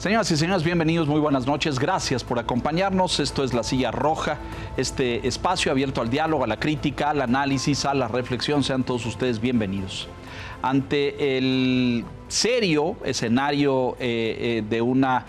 Señoras y señores, bienvenidos, muy buenas noches, gracias por acompañarnos. Esto es La Silla Roja, este espacio abierto al diálogo, a la crítica, al análisis, a la reflexión. Sean todos ustedes bienvenidos. Ante el serio escenario de una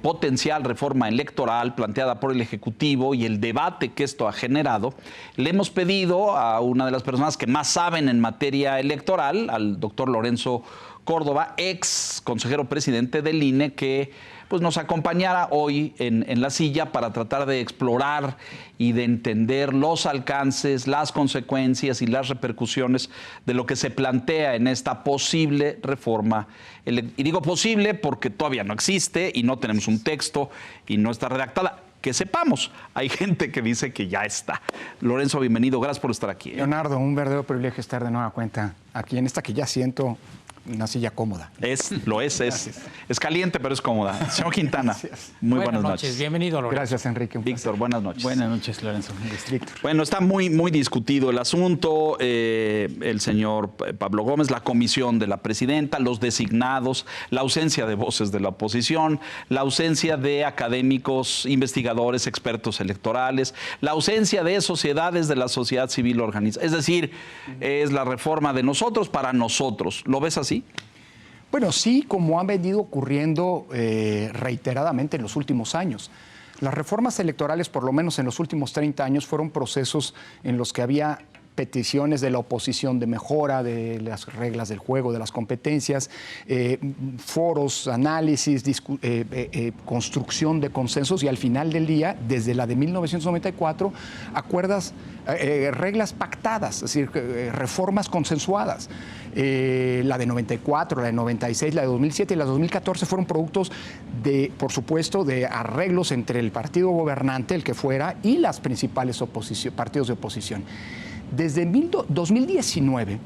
potencial reforma electoral planteada por el Ejecutivo y el debate que esto ha generado, le hemos pedido a una de las personas que más saben en materia electoral, al doctor Lorenzo Córdoba, ex consejero presidente del INE, que pues, nos acompañara hoy en la silla para tratar de explorar y de entender los alcances, las consecuencias y las repercusiones de lo que se plantea en esta posible reforma. Y digo posible porque todavía no existe y no tenemos un texto y no está redactada. Que sepamos, hay gente que dice que ya está. Lorenzo, bienvenido, gracias por estar aquí. Leonardo, un verdadero privilegio estar de nueva cuenta aquí en esta que ya siento una silla cómoda. Es caliente, pero es cómoda. Señor Quintana, Gracias. Muy buenas noches. Bienvenido, Lorenzo. Gracias, Enrique. Víctor, buenas noches. Buenas noches, Lorenzo. Bueno, está muy discutido el asunto. El señor Pablo Gómez, la comisión de la presidenta, los designados, la ausencia de voces de la oposición, la ausencia de académicos, investigadores, expertos electorales, la ausencia de sociedades de la sociedad civil organizada. Es decir, es la reforma de nosotros para nosotros. ¿Lo ves así? Bueno, sí, como ha venido ocurriendo reiteradamente en los últimos años. Las reformas electorales, por lo menos en los últimos 30 años, fueron procesos en los que había peticiones de la oposición de mejora de las reglas del juego, de las competencias, foros, análisis, construcción de consensos y al final del día, desde la de 1994, reglas pactadas, es decir, reformas consensuadas. La de 94, la de 96, la de 2007 y la de 2014 fueron productos por supuesto, de arreglos entre el partido gobernante, el que fuera, y las principales partidos de oposición. Desde 2019,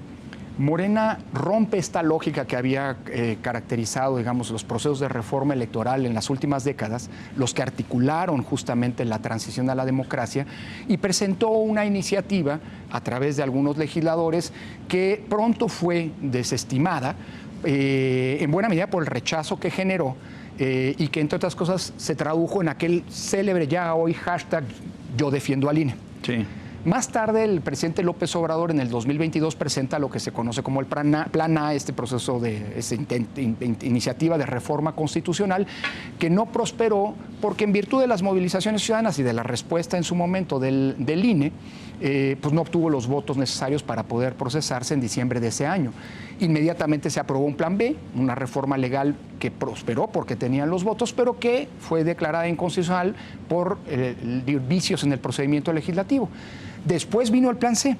Morena rompe esta lógica que había caracterizado, digamos, los procesos de reforma electoral en las últimas décadas, los que articularon justamente la transición a la democracia, y presentó una iniciativa a través de algunos legisladores que pronto fue desestimada, en buena medida por el rechazo que generó y que, entre otras cosas, se tradujo en aquel célebre ya hoy hashtag Yo defiendo al INE. Sí. Más tarde, el presidente López Obrador en el 2022 presenta lo que se conoce como el Plan A, este proceso de iniciativa de reforma constitucional, que no prosperó porque en virtud de las movilizaciones ciudadanas y de la respuesta en su momento del INE, pues no obtuvo los votos necesarios para poder procesarse en diciembre de ese año. Inmediatamente se aprobó un Plan B, una reforma legal que prosperó porque tenían los votos, pero que fue declarada inconstitucional por vicios en el procedimiento legislativo. Después vino el Plan C.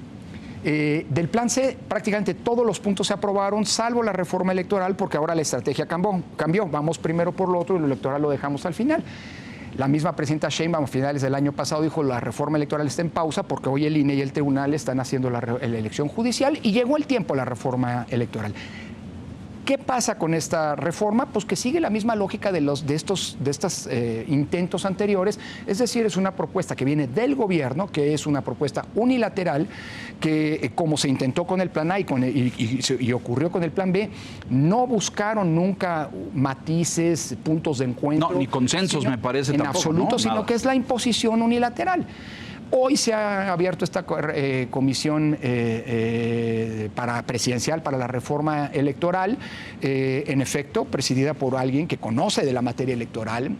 Del Plan C prácticamente todos los puntos se aprobaron, salvo la reforma electoral, porque ahora la estrategia cambió. Vamos primero por lo otro y lo electoral lo dejamos al final. La misma presidenta Sheinbaum a finales del año pasado dijo la reforma electoral está en pausa porque hoy el INE y el tribunal están haciendo la elección judicial y llegó el tiempo a la reforma electoral. ¿Qué pasa con esta reforma? Pues que sigue la misma lógica de estos intentos anteriores, es decir, es una propuesta que viene del gobierno, que es una propuesta unilateral, que como se intentó con el Plan A y ocurrió con el Plan B, no buscaron nunca matices, puntos de encuentro. No, ni consensos me parece tampoco. En absoluto, ¿no? Sino Nada. que es la imposición unilateral. Hoy se ha abierto esta comisión presidencial para la reforma electoral, en efecto, presidida por alguien que conoce de la materia electoral.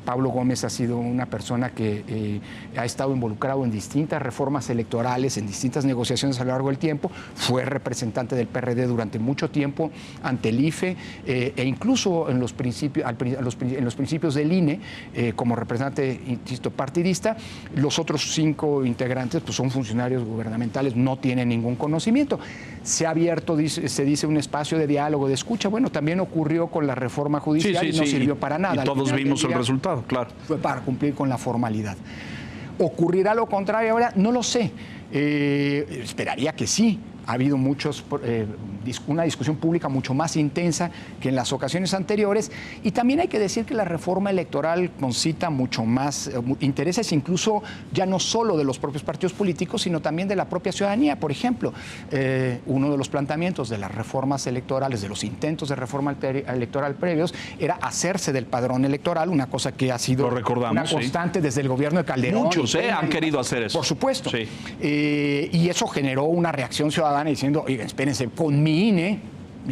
Pablo Gómez ha sido una persona que ha estado involucrado en distintas reformas electorales, en distintas negociaciones a lo largo del tiempo. Fue representante del PRD durante mucho tiempo ante el IFE e incluso en los principios del INE como representante, insisto, partidista. Los otros 5 integrantes pues son funcionarios gubernamentales, no tienen ningún conocimiento. Se ha abierto, se dice, un espacio de diálogo, de escucha. Bueno, también ocurrió con la reforma judicial y no sirvió para nada. Y todos vimos el resultado, claro. Fue para cumplir con la formalidad. ¿Ocurrirá lo contrario ahora? No lo sé. Esperaría que sí, Ha habido una discusión pública mucho más intensa que en las ocasiones anteriores, y también hay que decir que la reforma electoral concita mucho más intereses, incluso ya no solo de los propios partidos políticos, sino también de la propia ciudadanía. Por ejemplo, uno de los planteamientos de las reformas electorales, de los intentos de reforma electoral previos, era hacerse del padrón electoral, una cosa que ha sido una constante desde el gobierno de Calderón. Muchos han querido hacer eso. Por supuesto. Sí. Y eso generó una reacción ciudadana diciendo, oigan, espérense, con mi INE...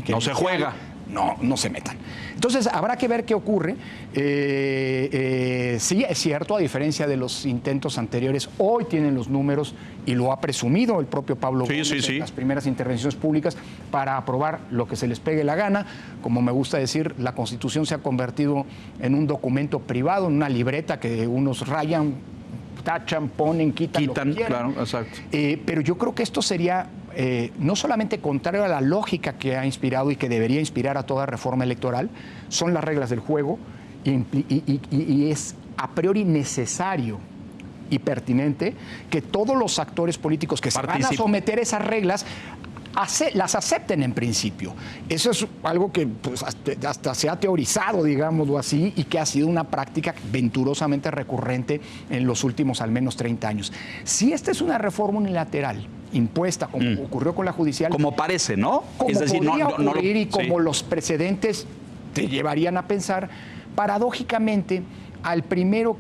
No se juega. No se metan. Entonces, habrá que ver qué ocurre. Sí, es cierto, a diferencia de los intentos anteriores, hoy tienen los números, y lo ha presumido el propio Pablo Gómez en las primeras intervenciones públicas, para aprobar lo que se les pegue la gana. Como me gusta decir, la Constitución se ha convertido en un documento privado, en una libreta que unos rayan, tachan, ponen, quitan lo que quieran. Claro, exacto. Pero yo creo que esto sería no solamente contrario a la lógica que ha inspirado y que debería inspirar a toda reforma electoral, son las reglas del juego, y es a priori necesario y pertinente que todos los actores políticos que se van a someter a esas reglas las acepten en principio. Eso es algo que pues, hasta se ha teorizado, digámoslo así, y que ha sido una práctica venturosamente recurrente en los últimos al menos 30 años. Si esta es una reforma unilateral impuesta, como ocurrió con la judicial... Como parece, ¿no? Como es decir, podría ocurrir y como los precedentes te llevarían a pensar, paradójicamente, al primero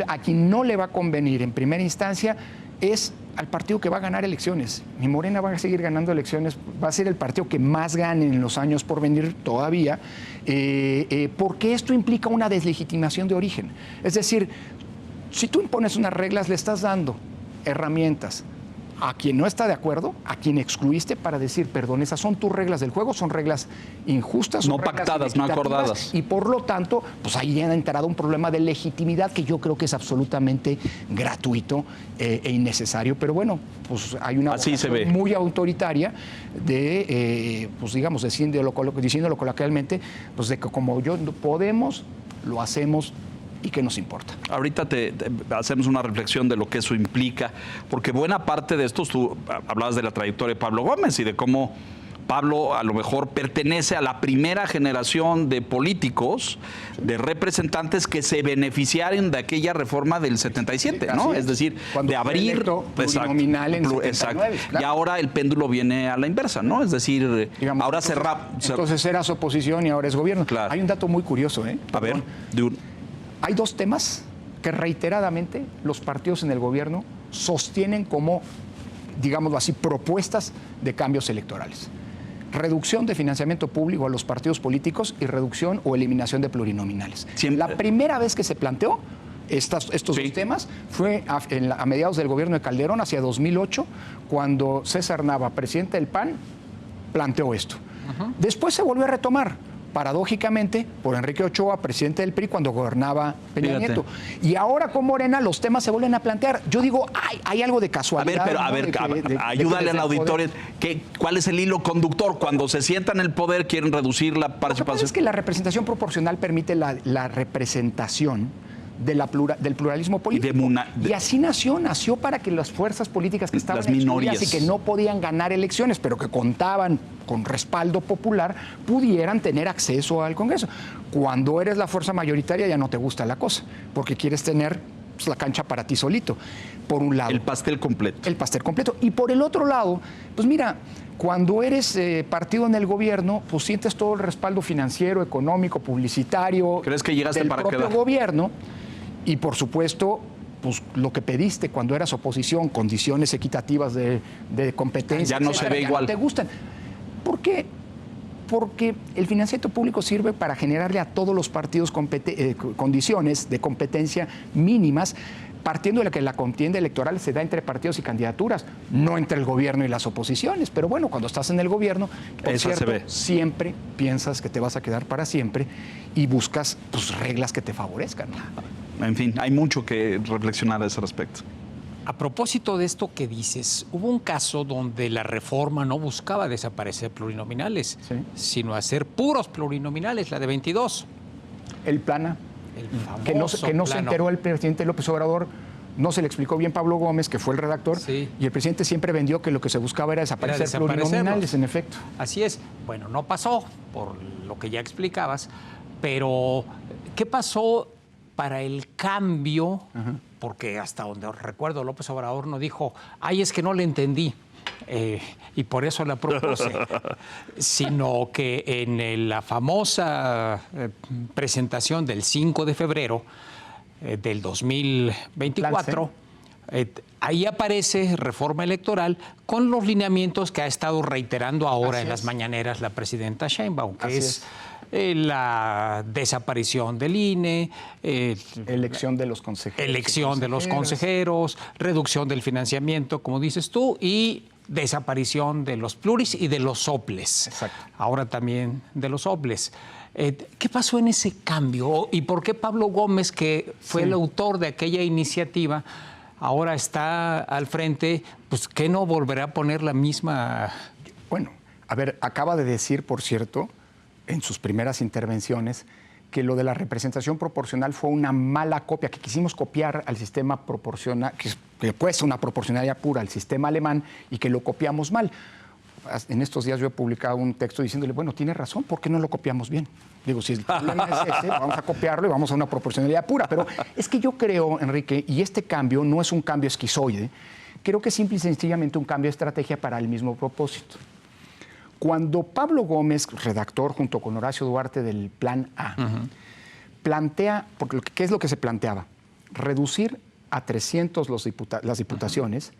a quien no le va a convenir en primera instancia es al partido que va a ganar elecciones. Mi Morena va a seguir ganando elecciones, va a ser el partido que más gane en los años por venir todavía, porque esto implica una deslegitimación de origen. Es decir, si tú impones unas reglas, le estás dando herramientas a quien no está de acuerdo, a quien excluiste, para decir, perdón, esas son tus reglas del juego, son reglas injustas, son no pactadas, no acordadas. Y por lo tanto, pues ahí ha entrado un problema de legitimidad que yo creo que es absolutamente gratuito e innecesario. Pero bueno, pues hay una vocación muy autoritaria de, pues digamos, diciéndolo coloquialmente, pues de que como yo podemos, lo hacemos. ¿Y qué nos importa? Ahorita hacemos una reflexión de lo que eso implica, porque buena parte de esto, tú hablabas de la trayectoria de Pablo Gómez y de cómo Pablo a lo mejor pertenece a la primera generación de políticos, de representantes que se beneficiaron de aquella reforma del 77, ¿no? Es decir, de abrir plurinominal en 79, claro. Y ahora el péndulo viene a la inversa, ¿no? Es decir, digamos, ahora entonces eras oposición y ahora es gobierno. Claro. Hay un dato muy curioso, ¿eh? A ver, hay dos temas que reiteradamente los partidos en el gobierno sostienen como, digámoslo así, propuestas de cambios electorales. Reducción de financiamiento público a los partidos políticos y reducción o eliminación de plurinominales. La primera vez que se planteó estos dos temas fue a mediados del gobierno de Calderón, hacia 2008, cuando César Nava, presidente del PAN, planteó esto. Después se volvió a retomar, paradójicamente, por Enrique Ochoa, presidente del PRI, cuando gobernaba Peña Nieto. Y ahora con Morena los temas se vuelven a plantear. Yo digo, hay algo de casualidad. A ver, ayúdale al auditorio. ¿Cuál es el hilo conductor? Cuando se sientan en el poder, quieren reducir la participación. Lo que pasa es que la representación proporcional permite la representación del pluralismo político. Y así nació para que las fuerzas políticas que estaban excluidas y que no podían ganar elecciones, pero que contaban con respaldo popular, pudieran tener acceso al Congreso. Cuando eres la fuerza mayoritaria ya no te gusta la cosa, porque quieres tener la cancha para ti solito, por un lado. El pastel completo. El pastel completo. Y por el otro lado, pues mira, cuando eres partido en el gobierno, pues sientes todo el respaldo financiero, económico, publicitario. ¿Crees que llegaste del para propio quedar? Gobierno? Y por supuesto, pues lo que pediste cuando eras oposición, condiciones equitativas de competencia, ya no se ve igual. No te gustan. ¿Por qué? Porque el financiamiento público sirve para generarle a todos los partidos condiciones de competencia mínimas, partiendo de que la contienda electoral se da entre partidos y candidaturas, no entre el gobierno y las oposiciones. Pero bueno, cuando estás en el gobierno, por cierto, siempre piensas que te vas a quedar para siempre y buscas pues, reglas que te favorezcan. En fin, hay mucho que reflexionar a ese respecto. A propósito de esto que dices, hubo un caso donde la reforma no buscaba desaparecer plurinominales, sino hacer puros plurinominales, la de 22. El PLANA. Que no se enteró el presidente López Obrador no se le explicó bien Pablo Gómez, que fue el redactor, sí. Y el presidente siempre vendió que lo que se buscaba era desaparecer plurinominales, en efecto. Así es. Bueno, no pasó, por lo que ya explicabas, pero ¿qué pasó para el cambio? Porque hasta donde recuerdo, López Obrador no dijo, ay, es que no le entendí. Y por eso la propuse, sino que en la famosa presentación del 5 de febrero del 2024, ahí aparece reforma electoral con los lineamientos que ha estado reiterando ahora en las mañaneras la presidenta Sheinbaum, que es la desaparición del INE, elección de los consejeros, reducción del financiamiento, como dices tú, y desaparición de los pluris y de los soples. Exacto. Ahora también de los soples. ¿Qué pasó en ese cambio? ¿Y por qué Pablo Gómez, que fue el autor de aquella iniciativa, ahora está al frente? Pues, ¿qué no volverá a poner la misma? Bueno, a ver, acaba de decir, por cierto, en sus primeras intervenciones, que lo de la representación proporcional fue una mala copia, que quisimos copiar al sistema proporcional, que puede ser una proporcionalidad pura al sistema alemán, y que lo copiamos mal. En estos días yo he publicado un texto diciéndole, bueno, tiene razón, ¿por qué no lo copiamos bien? Digo, si el problema es ese, vamos a copiarlo y vamos a una proporcionalidad pura. Pero es que yo creo, Enrique, y este cambio no es un cambio esquizoide, creo que es simple y sencillamente un cambio de estrategia para el mismo propósito. Cuando Pablo Gómez, redactor junto con Horacio Duarte del Plan A, plantea, porque ¿qué es lo que se planteaba? Reducir a 300 las diputaciones,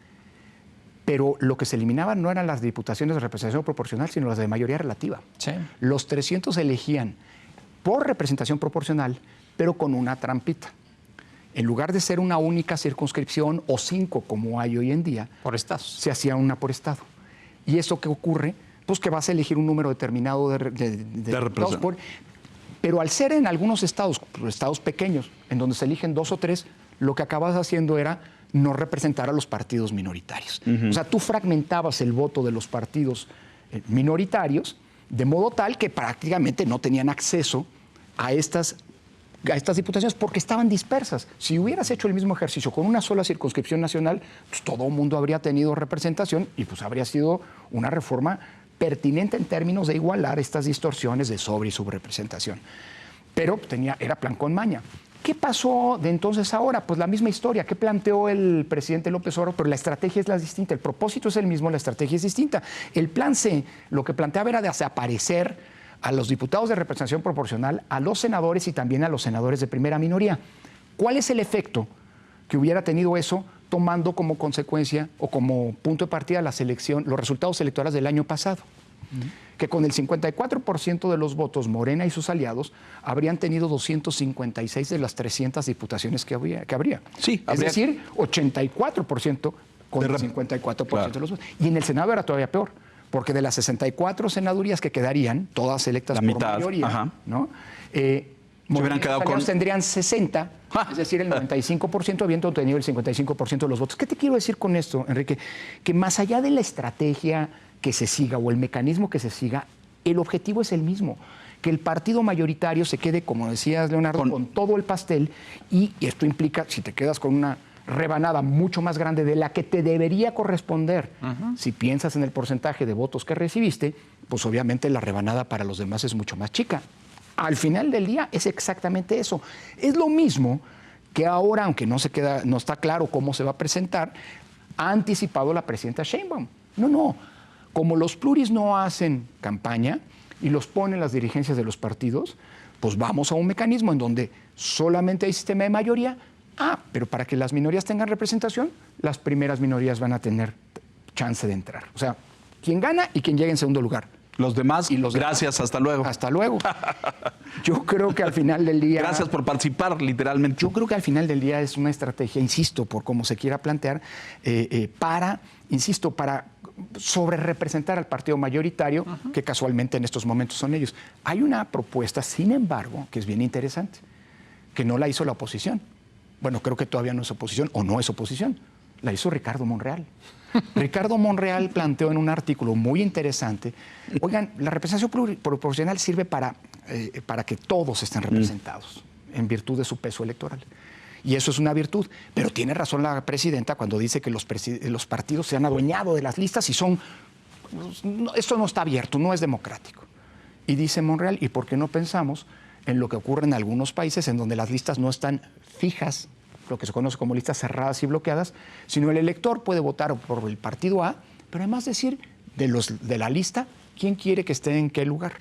pero lo que se eliminaba no eran las diputaciones de representación proporcional, sino las de mayoría relativa. Sí. Los 300 se elegían por representación proporcional, pero con una trampita. En lugar de ser una única circunscripción o 5 como hay hoy en día, Por estados. se hacía una por estado. ¿Y eso qué ocurre? Pues que vas a elegir un número determinado de representación. Pero al ser en algunos estados pequeños, en donde se eligen 2 o 3, lo que acabas haciendo era no representar a los partidos minoritarios. O sea, tú fragmentabas el voto de los partidos minoritarios de modo tal que prácticamente no tenían acceso a estas diputaciones porque estaban dispersas. Si hubieras hecho el mismo ejercicio con una sola circunscripción nacional, pues todo el mundo habría tenido representación y pues habría sido una reforma pertinente en términos de igualar estas distorsiones de sobre y subrepresentación. Pero era plan con maña. ¿Qué pasó de entonces a ahora? Pues la misma historia. ¿Qué planteó el presidente López Obrador? Pero la estrategia es la distinta. El propósito es el mismo, la estrategia es distinta. El plan C lo que planteaba era desaparecer a los diputados de representación proporcional, a los senadores y también a los senadores de primera minoría. ¿Cuál es el efecto que hubiera tenido eso tomando como consecuencia o como punto de partida los resultados electorales del año pasado? Que con el 54% de los votos, Morena y sus aliados habrían tenido 256 de las 300 diputaciones que habría. Sí, es decir, 84% con el 54% de los votos. Y en el Senado era todavía peor, porque de las 64 senadurías que quedarían, todas electas la por mitad, mayoría, ¿no? Se hubieran quedado con... tendrían 60, es decir, el 95% habiendo tenido el 55% de los votos. ¿Qué te quiero decir con esto, Enrique? Que más allá de la estrategia que se siga o el mecanismo que se siga, el objetivo es el mismo. Que el partido mayoritario se quede, como decías, Leonardo, con todo el pastel, y esto implica, si te quedas con una rebanada mucho más grande de la que te debería corresponder, si piensas en el porcentaje de votos que recibiste, pues obviamente la rebanada para los demás es mucho más chica. Al final del día es exactamente eso. Es lo mismo que ahora, aunque no está claro cómo se va a presentar, ha anticipado la presidenta Sheinbaum. No. Como los pluris no hacen campaña y los ponen las dirigencias de los partidos, pues vamos a un mecanismo en donde solamente hay sistema de mayoría. Pero para que las minorías tengan representación, las primeras minorías van a tener chance de entrar. O sea, quien gana y quien llegue en segundo lugar. Los demás, gracias, hasta luego. Hasta luego. Yo creo que al final del día... Gracias por participar, literalmente. Yo creo que al final del día es una estrategia, insisto, por cómo se quiera plantear, para sobrerepresentar al partido mayoritario, que casualmente en estos momentos son ellos. Hay una propuesta, sin embargo, que es bien interesante, que no la hizo la oposición. Bueno, creo que todavía no es oposición, o no es oposición. La hizo Ricardo Monreal. Ricardo Monreal planteó en un artículo muy interesante, oigan, la representación proporcional sirve para que todos estén representados en virtud de su peso electoral. y eso es una virtud. Pero tiene razón la presidenta cuando dice que los partidos se han adueñado de las listas y esto no está abierto, no es democrático. Y dice Monreal, ¿y por qué no pensamos en lo que ocurre en algunos países en donde las listas no están fijas, lo que se conoce como listas cerradas y bloqueadas, sino el elector puede votar por el partido A, pero además decir de la lista quién quiere que esté en qué lugar?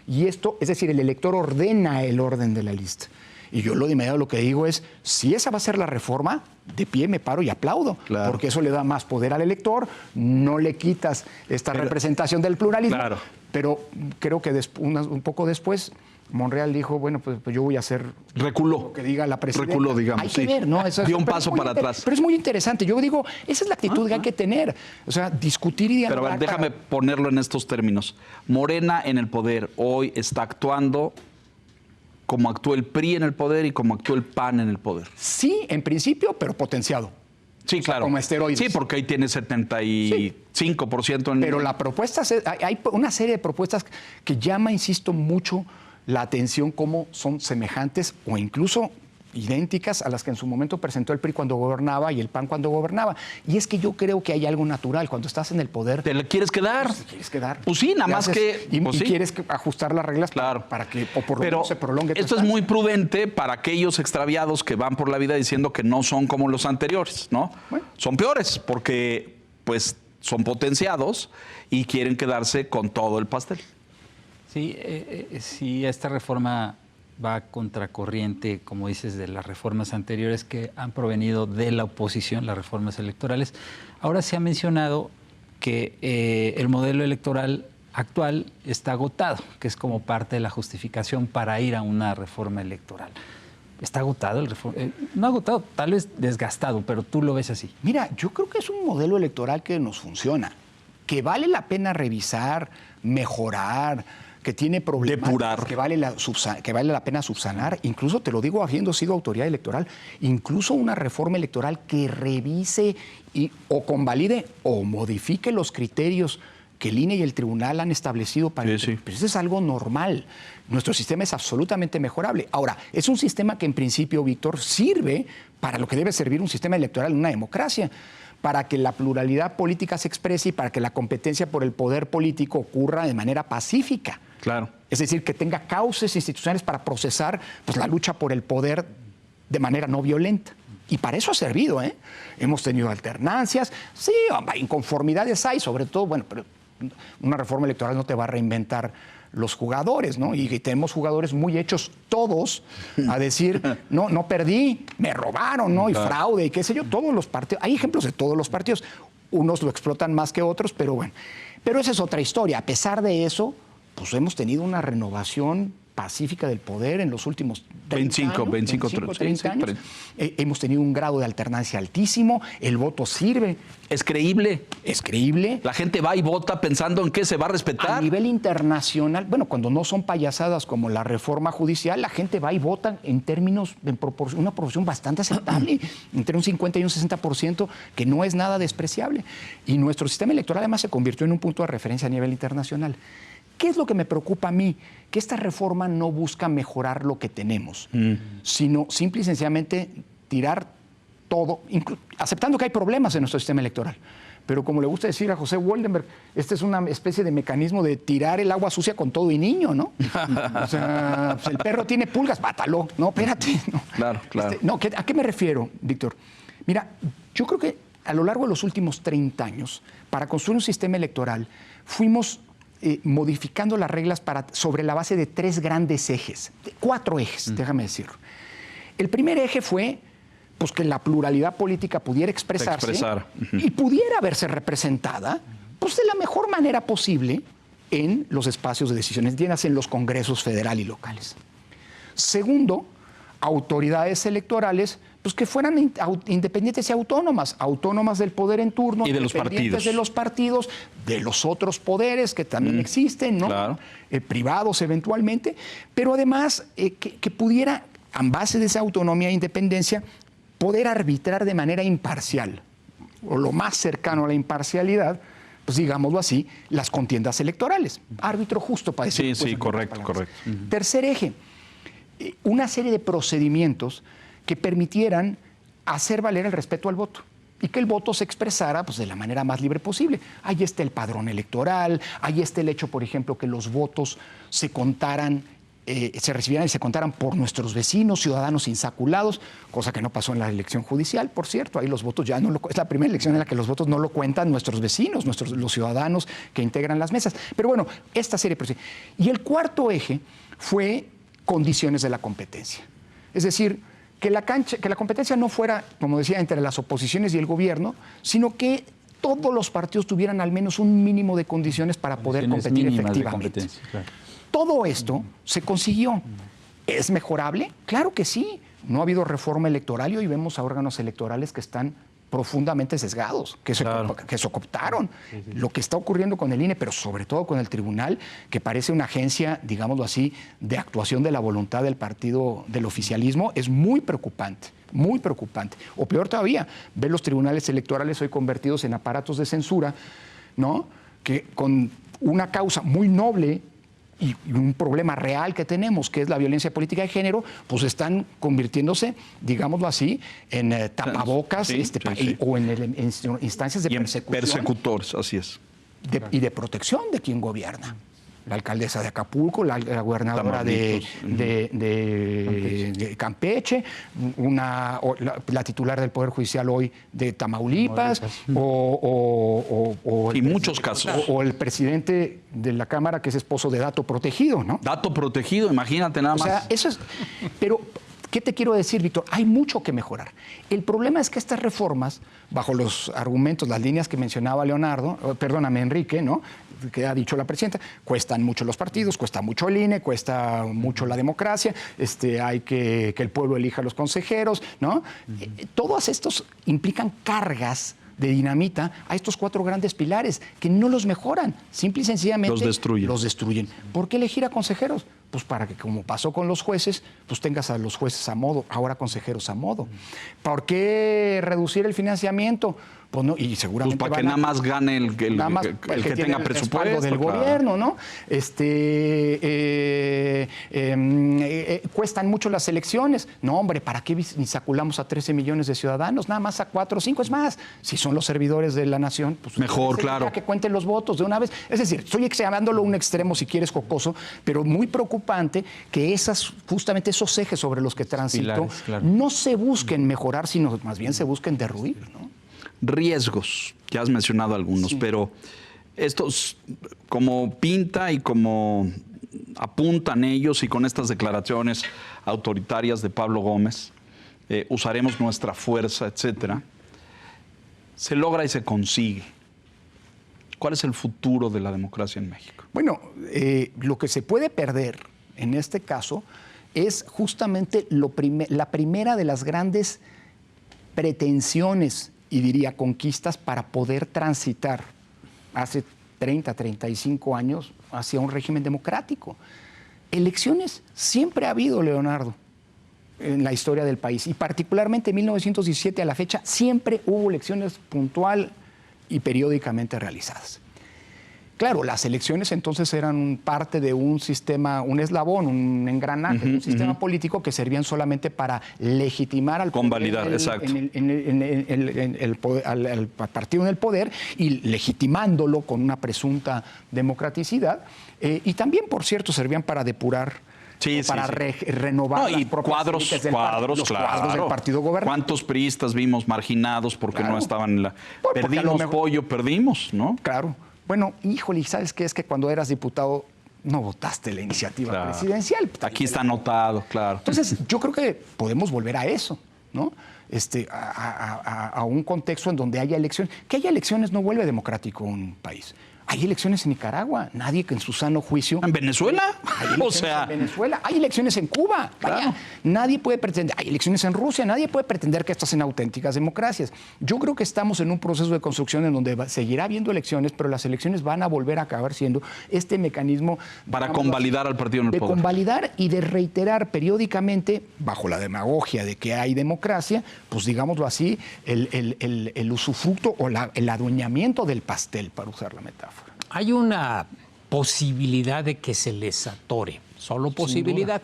Y esto, es decir, el elector ordena el orden de la lista. Y yo de inmediato lo que digo es, si esa va a ser la reforma, de pie me paro y aplaudo, claro, porque eso le da más poder al elector, no le quitas esta representación del pluralismo, claro, pero creo que un poco después Monreal dijo, bueno, pues yo voy a hacer lo que diga la presidenta. Reculó, digamos. Hay que ver, ¿no? Dio un paso para atrás. Pero es muy interesante. Yo digo, esa es la actitud que hay que tener. O sea, discutir y dialogar. Pero a ver, déjame ponerlo en estos términos. Morena en el poder hoy está actuando como actuó el PRI en el poder y como actuó el PAN en el poder. Sí, en principio, pero potenciado. Sí, claro. Como esteroides. Sí, porque ahí tiene 75% en... Pero la propuesta, hay una serie de propuestas que llama, insisto, mucho la atención, cómo son semejantes o incluso idénticas a las que en su momento presentó el PRI cuando gobernaba y el PAN cuando gobernaba. Y es que yo creo que hay algo natural. Cuando estás en el poder... ¿Te le quieres quedar? Pues, te quieres quedar. Pues sí, nada más que... Y pues sí, quieres ajustar las reglas, claro, para que o por lo menos se prolongue. Esto es muy prudente para aquellos extraviados que van por la vida diciendo que no son como los anteriores, ¿no? Bueno. Son peores porque pues son potenciados y quieren quedarse con todo el pastel. Sí, sí, esta reforma va contracorriente, como dices, de las reformas anteriores que han provenido de la oposición, las reformas electorales. Ahora se ha mencionado que el modelo electoral actual está agotado, que es como parte de la justificación para ir a una reforma electoral. ¿Está agotado el no agotado, tal vez desgastado, pero tú lo ves así? Mira, yo creo que es un modelo electoral que nos funciona, que vale la pena revisar, mejorar, que tiene problemas, depurar, que vale la pena subsanar. Incluso, te lo digo habiendo sido autoridad electoral, incluso una reforma electoral que revise o convalide o modifique los criterios que el INE y el tribunal han establecido para... Sí. Pero eso es algo normal. Nuestro sistema es absolutamente mejorable. Ahora, es un sistema que en principio, Víctor, sirve para lo que debe servir un sistema electoral en una democracia, para que la pluralidad política se exprese y para que la competencia por el poder político ocurra de manera pacífica. Claro. Es decir, que tenga cauces institucionales para procesar pues, la lucha por el poder de manera no violenta. Y para eso ha servido, ¿eh? Hemos tenido alternancias, sí, inconformidades hay, sobre todo, bueno, pero una reforma electoral no te va a reinventar los jugadores, ¿no? Y tenemos jugadores muy hechos todos a decir, no perdí, me robaron, ¿no? Y fraude, y qué sé yo, todos los partidos, hay ejemplos de todos los partidos, unos lo explotan más que otros, pero bueno. Pero esa es otra historia. A pesar de eso, pues hemos tenido una renovación pacífica del poder en los últimos 30 años. Hemos tenido un grado de alternancia altísimo, el voto sirve. ¿Es creíble? Es creíble. La gente va y vota pensando en qué se va a respetar. A nivel internacional, bueno, cuando no son payasadas como la reforma judicial, la gente va y vota en términos, una proporción bastante aceptable, entre un 50 y un 60%, que no es nada despreciable. Y nuestro sistema electoral además se convirtió en un punto de referencia a nivel internacional. ¿Qué es lo que me preocupa a mí? Que esta reforma no busca mejorar lo que tenemos, sino simple y sencillamente tirar todo, aceptando que hay problemas en nuestro sistema electoral. Pero como le gusta decir a José Woldenberg, este es una especie de mecanismo de tirar el agua sucia con todo y niño, ¿no? O sea, pues el perro tiene pulgas, mátalo. No, espérate. No. Claro. ¿A qué me refiero, Víctor? Mira, yo creo que a lo largo de los últimos 30 años, para construir un sistema electoral, fuimos modificando las reglas sobre la base de 3 grandes ejes, 4 ejes, déjame decirlo. El primer eje fue pues, que la pluralidad política pudiera expresarse y pudiera verse representada pues, de la mejor manera posible en los espacios de decisiones, en los congresos federal y locales. Segundo, autoridades electorales pues que fueran independientes y autónomas del poder en turno, y de los partidos, de los otros poderes que también existen, ¿no? Claro. Privados eventualmente, pero además que pudiera, a base de esa autonomía e independencia, poder arbitrar de manera imparcial, o lo más cercano a la imparcialidad, pues digámoslo así, las contiendas electorales. Árbitro justo para decir. Sí, correcto. Tercer eje, una serie de procedimientos que permitieran hacer valer el respeto al voto y que el voto se expresara pues, de la manera más libre posible. Ahí está el padrón electoral, ahí está el hecho, por ejemplo, que los votos se contaran, se recibieran y se contaran por nuestros vecinos, ciudadanos insaculados, cosa que no pasó en la elección judicial, por cierto. Ahí los votos ya no lo... Es la primera elección en la que los votos no lo cuentan nuestros vecinos, los ciudadanos que integran las mesas. Pero bueno, esta serie... Y el cuarto eje fue condiciones de la competencia. Es decir, que la competencia no fuera, como decía, entre las oposiciones y el gobierno, sino que todos los partidos tuvieran al menos un mínimo de condiciones para poder competir efectivamente. Claro. Todo esto se consiguió. ¿Es mejorable? Claro que sí. No ha habido reforma electoral y hoy vemos a órganos electorales que están profundamente sesgados, que se cooptaron. Lo que está ocurriendo con el INE, pero sobre todo con el tribunal, que parece una agencia, digámoslo así, de actuación de la voluntad del partido del oficialismo, es muy preocupante. Muy preocupante. O peor todavía, ver los tribunales electorales hoy convertidos en aparatos de censura, ¿no? Que con una causa muy noble y un problema real que tenemos, que es la violencia política de género, pues están convirtiéndose, digámoslo así, en tapabocas o en instancias de persecución. Persecutores, así es. Y de protección de quien gobierna. La alcaldesa de Acapulco, la gobernadora de Campeche, la titular del Poder Judicial hoy de Tamaulipas, y muchos casos. O el presidente de la Cámara, que es esposo de Dato Protegido, ¿no? Dato Protegido, imagínate nada más. O sea, eso es... Pero, ¿qué te quiero decir, Víctor? Hay mucho que mejorar. El problema es que estas reformas, bajo los argumentos, las líneas que mencionaba Enrique, ¿no?, que ha dicho la presidenta, cuestan mucho los partidos, cuesta mucho el INE, cuesta mucho la democracia, hay que el pueblo elija a los consejeros, ¿no? Todos estos implican cargas de dinamita a estos 4 grandes pilares que no los mejoran, simple y sencillamente los destruyen. ¿Por qué elegir a consejeros? Pues para que, como pasó con los jueces, pues tengas a los jueces a modo, ahora consejeros a modo. ¿Por qué reducir el financiamiento? Pues no, y seguramente pues para que nada más gane el que tenga presupuesto del gobierno, ¿no? Cuestan mucho las elecciones. No, hombre, ¿para qué insaculamos a 13 millones de ciudadanos? Nada más a 4 o 5. Es más, si son los servidores de la nación, pues mejor, claro. Que cuenten los votos de una vez. Es decir, estoy examándolo a un extremo, si quieres, jocoso, pero muy preocupante que justamente esos ejes sobre los que transito no se busquen mejorar, sino más bien se busquen derruir, ¿no? Riesgos, ya has mencionado algunos, pero estos, como pinta y como apuntan ellos y con estas declaraciones autoritarias de Pablo Gómez, usaremos nuestra fuerza, etcétera, se logra y se consigue. ¿Cuál es el futuro de la democracia en México? Bueno, lo que se puede perder en este caso es justamente la primera de las grandes pretensiones y diría conquistas para poder transitar hace 30, 35 años hacia un régimen democrático. Elecciones siempre ha habido, Leonardo, en la historia del país, y particularmente en 1917 a la fecha siempre hubo elecciones puntual y periódicamente realizadas. Claro, las elecciones entonces eran parte de un sistema, un eslabón, un engranaje, un sistema político que servían solamente para legitimar al convalidar, al partido en el poder y legitimándolo con una presunta democraticidad. Y también, por cierto, servían para depurar, renovar y cuadros del partido gobernante. ¿Cuántos priistas vimos marginados porque no estaban en la... Perdimos pollo, perdimos, ¿no? Claro. Bueno, híjole, ¿sabes qué? Es que cuando eras diputado no votaste la iniciativa presidencial. Aquí está anotado, claro. Entonces, yo creo que podemos volver a eso, ¿no? A un contexto en donde haya elecciones. Que haya elecciones no vuelve democrático un país. Hay elecciones en Nicaragua, nadie que en su sano juicio... ¿En Venezuela? Hay elecciones en Venezuela, hay elecciones en Cuba. Vaya, nadie puede pretender... Hay elecciones en Rusia, nadie puede pretender que estas sean auténticas democracias. Yo creo que estamos en un proceso de construcción en donde seguirá habiendo elecciones, pero las elecciones van a volver a acabar siendo este mecanismo... Para convalidar al partido en el poder. De convalidar y de reiterar periódicamente, bajo la demagogia de que hay democracia, pues digámoslo así, el usufructo o el adueñamiento del pastel, para usar la metáfora. Hay una posibilidad de que se les atore, solo posibilidad,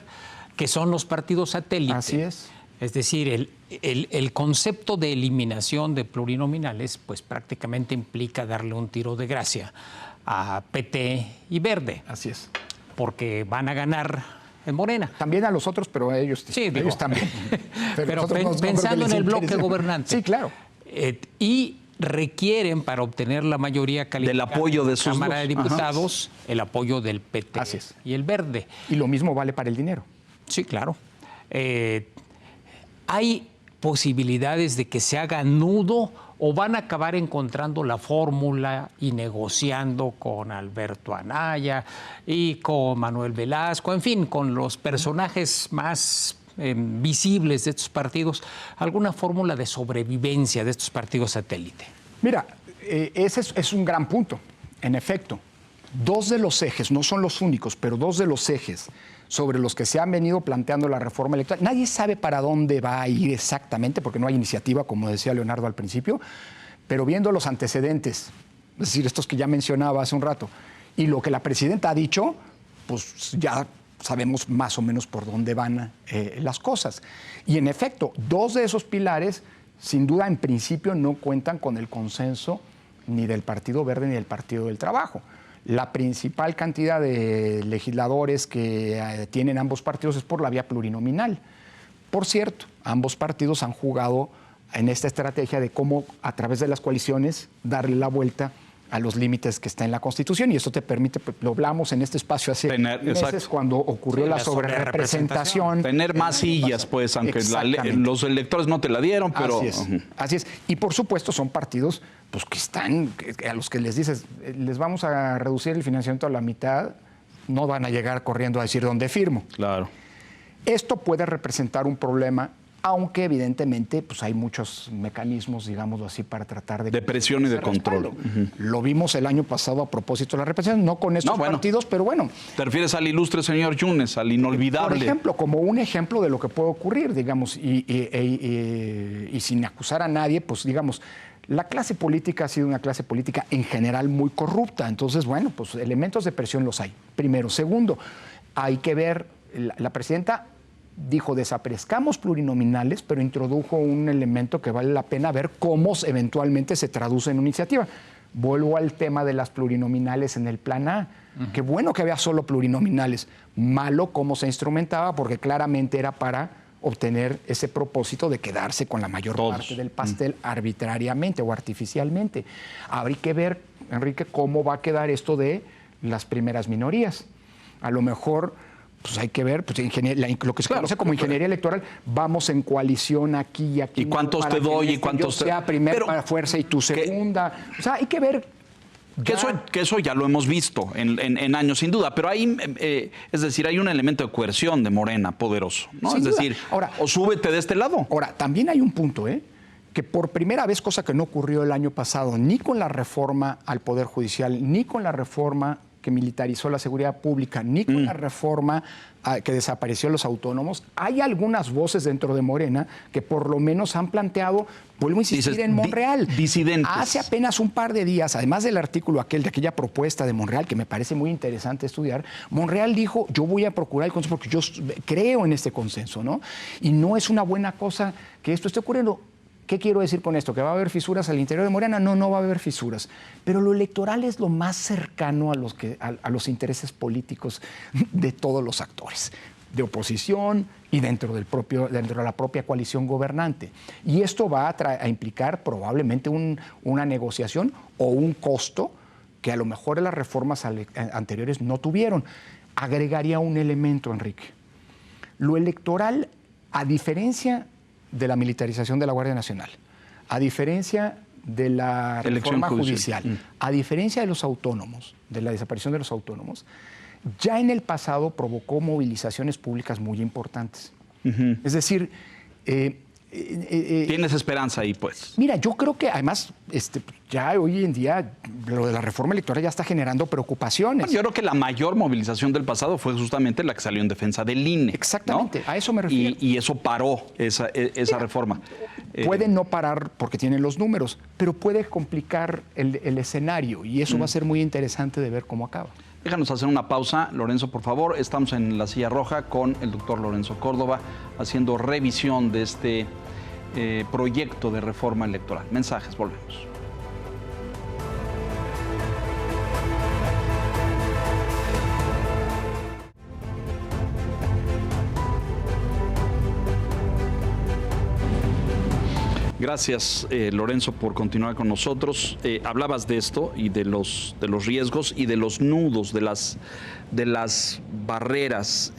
que son los partidos satélites. Así es. Es decir, el concepto de eliminación de plurinominales, pues prácticamente implica darle un tiro de gracia a PT y Verde. Así es. Porque van a ganar en Morena. También a los otros, pero a ellos, sí, ellos también. Pero pensando en el bloque gobernante. Sí, claro. Y requieren, para obtener la mayoría calificada del apoyo de sus Cámara de dos. Diputados, el apoyo del PT Así es. y el Verde. Y lo mismo vale para el dinero. Sí, claro. ¿Hay posibilidades de que se haga nudo o van a acabar encontrando la fórmula y negociando con Alberto Anaya y con Manuel Velasco, en fin, con los personajes más visibles de estos partidos, alguna fórmula de sobrevivencia de estos partidos satélite? Mira, ese es un gran punto. En efecto, dos de los ejes, no son los únicos, pero dos de los ejes sobre los que se han venido planteando la reforma electoral. Nadie sabe para dónde va a ir exactamente, porque no hay iniciativa, como decía Leonardo al principio, pero viendo los antecedentes, es decir, estos que ya mencionaba hace un rato, y lo que la presidenta ha dicho, pues ya sabemos más o menos por dónde van las cosas. Y en efecto, dos de esos pilares, sin duda, en principio no cuentan con el consenso ni del Partido Verde ni del Partido del Trabajo. La principal cantidad de legisladores que tienen ambos partidos es por la vía plurinominal. Por cierto, ambos partidos han jugado en esta estrategia de cómo, a través de las coaliciones, darle la vuelta a los límites que está en la Constitución, y eso te permite, lo hablamos en este espacio hace meses, cuando ocurrió la sobrerepresentación. Tener más sillas, pues, aunque los electores no te la dieron, pero... Así es, así es. Y por supuesto son partidos pues, que están, a los que les dices, les vamos a reducir el financiamiento a la mitad, no van a llegar corriendo a decir dónde firmo. Claro. Esto puede representar un problema, aunque evidentemente pues hay muchos mecanismos, digámoslo así, para tratar de presión y de control. Lo vimos el año pasado a propósito de la representación, no con estos partidos, pero bueno. ¿Te refieres al ilustre señor Yunes, al inolvidable? Por ejemplo, como un ejemplo de lo que puede ocurrir, digamos, y sin acusar a nadie, pues digamos, la clase política ha sido una clase política en general muy corrupta. Entonces, bueno, pues elementos de presión los hay. Primero. Segundo, hay que ver, la presidenta dijo, desaparezcamos plurinominales, pero introdujo un elemento que vale la pena ver cómo eventualmente se traduce en una iniciativa. Vuelvo al tema de las plurinominales en el Plan A. Qué bueno que había solo plurinominales. Malo cómo se instrumentaba, porque claramente era para obtener ese propósito de quedarse con la mayor parte del pastel arbitrariamente o artificialmente. Habría que ver, Enrique, cómo va a quedar esto de las primeras minorías. A lo mejor pues hay que ver, pues, lo que se conoce como ingeniería electoral, vamos en coalición aquí y aquí. ¿Y cuántos te doy y cuántos te...? Sea primera fuerza y tu segunda. O sea, hay que ver... Que eso ya lo hemos visto en años, sin duda, pero hay, es decir, hay un elemento de coerción de Morena poderoso, ¿no? Sin es duda. decir, ahora, o súbete de este lado. Ahora, también hay un punto, que por primera vez, cosa que no ocurrió el año pasado, ni con la reforma al Poder Judicial, ni con la reforma que militarizó la seguridad pública, ni con la reforma que desapareció los autónomos, hay algunas voces dentro de Morena que por lo menos han planteado, vuelvo a insistir, en Monreal. Disidentes. Hace apenas un par de días, además del artículo de aquella propuesta de Monreal, que me parece muy interesante estudiar, Monreal dijo, yo voy a procurar el consenso porque yo creo en este consenso, ¿no? Y no es una buena cosa que esto esté ocurriendo. ¿Qué quiero decir con esto? ¿Que va a haber fisuras al interior de Morena? No, no va a haber fisuras. Pero lo electoral es lo más cercano a los intereses políticos de todos los actores, de oposición y dentro de la propia coalición gobernante. Y esto va a implicar probablemente una negociación o un costo que a lo mejor las reformas anteriores no tuvieron. Agregaría un elemento, Enrique. Lo electoral, a diferencia de la militarización de la Guardia Nacional, a diferencia de la reforma judicial, a diferencia de los autónomos, de la desaparición de los autónomos, ya en el pasado provocó movilizaciones públicas muy importantes. Es decir, ¿tienes esperanza ahí, pues? Mira, yo creo que además ya hoy en día lo de la reforma electoral ya está generando preocupaciones. Bueno, yo creo que la mayor movilización del pasado fue justamente la que salió en defensa del INE. Exactamente, ¿no? a eso me refiero. Y eso paró esa reforma. Puede no parar porque tienen los números, pero puede complicar el escenario y eso va a ser muy interesante de ver cómo acaba. Déjanos hacer una pausa, Lorenzo, por favor. Estamos en La Silla Roja con el doctor Lorenzo Córdoba haciendo revisión de este proyecto de reforma electoral. Mensajes, volvemos. Gracias, Lorenzo, por continuar con nosotros. Hablabas de esto y de los riesgos y de los nudos, de las barreras.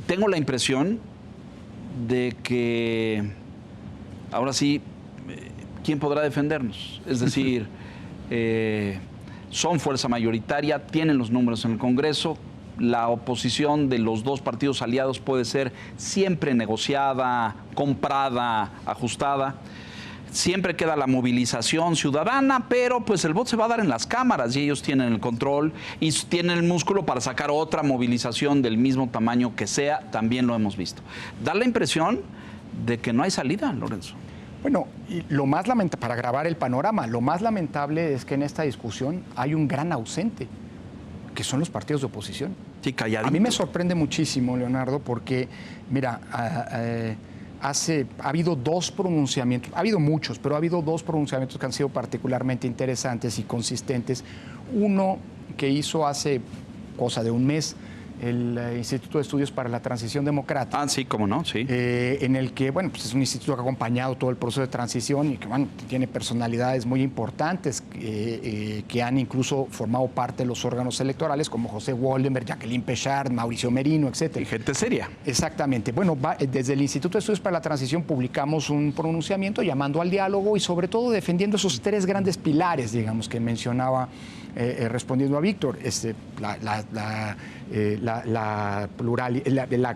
Tengo la impresión de que ahora sí, ¿quién podrá defendernos? Es decir, son fuerza mayoritaria, tienen los números en el Congreso. La oposición de los dos partidos aliados puede ser siempre negociada, comprada, ajustada. Siempre queda la movilización ciudadana, pero pues el voto se va a dar en las cámaras y ellos tienen el control y tienen el músculo para sacar otra movilización del mismo tamaño que sea. También lo hemos visto. Da la impresión de que no hay salida, Lorenzo. Bueno, y lo más lamentable, para agravar el panorama, lo más lamentable es que en esta discusión hay un gran ausente, que son los partidos de oposición. Sí, calladito. A mí me sorprende muchísimo, Leonardo, porque, mira, ha habido dos pronunciamientos, ha habido muchos, pero ha habido dos pronunciamientos que han sido particularmente interesantes y consistentes. Uno que hizo hace cosa de un mes el Instituto de Estudios para la Transición Democrática. Ah, sí, cómo no, sí. En el que, bueno, pues es un instituto que ha acompañado todo el proceso de transición y que, bueno, tiene personalidades muy importantes que han incluso formado parte de los órganos electorales, como José Woldenberg, Jacqueline Pechard, Mauricio Merino, etcétera. Y gente seria. Exactamente. Bueno, desde el Instituto de Estudios para la Transición publicamos un pronunciamiento llamando al diálogo y sobre todo defendiendo esos tres grandes pilares, digamos, que mencionaba respondiendo a Víctor, las